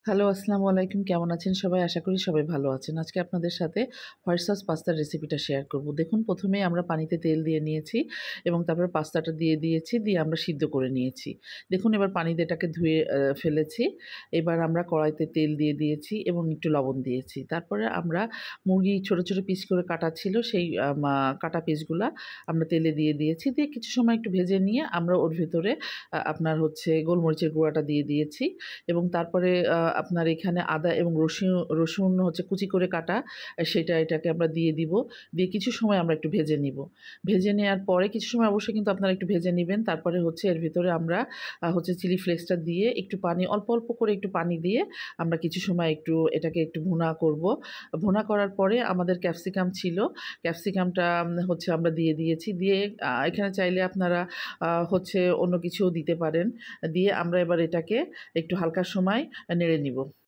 Hello, আসসালামু আলাইকুম। কেমন আছেন সবাই? আশা করি সবাই ভালো আছেন। আজকে আপনাদের সাথে হোয়াইট সস পাস্তার রেসিপিটা শেয়ার করব। দেখুন, ১ম এই আমরা পানিতে তেল দিয়ে নিয়েছি এবং তারপরে পাস্তাটা দিয়ে দিয়েছি, দিয়ে আমরা সিদ্ধ করে নিয়েছি। দেখুন, এবার পানি দিয়ে এটাকে ধুয়ে ফেলেছি। এবার আমরা কড়াইতে তেল দিয়ে দিয়েছি এবং একটু লবণ দিয়েছি। তারপরে আমরা মুরগি ছোট, ছোট পিস করে কাটা ছিল, সেই কাটা পিসগুলা আমরা তেলে দিয়ে দিয়েছি। দিয়ে কিছু সময় একটু ভেজে নিয়ে আমরা ওর ভেতরে আপনার হচ্ছে গোলমরিচের গুঁড়াটা দিয়ে দিয়েছি এবং তারপরে আপনার এখানে আদা এবং রসুন হচ্ছে কুচি করে কাটা, সেটা এটাকে আমরা দিয়ে দিব। দিয়ে কিছু সময় আমরা একটু ভেজে নিব। ভেজে নেয়ার পরে কিছু সময় অবশ্যই কিন্তু আপনারা একটু ভেজে নিবেন। তারপরে হচ্ছে এর ভিতরে আমরা হচ্ছে চিলি ফ্লেক্সটা দিয়ে একটু পানি অল্প, অল্প করে একটু পানি দিয়ে আমরা কিছু সময় একটু এটাকে একটু ভুনা করব। ভুনা করার পরে আমাদের ক্যাপসিকাম ছিল। ক্যাপসিকামটা হচ্ছে আমরা দিয়ে দিয়েছি। দিয়ে এখানে চাইলে আপনারা হচ্ছে অন্য কিছুও দিতে পারেন। দিয়ে আমরা এবার এটাকে একটু হালকা সময় নেড়ে নিব।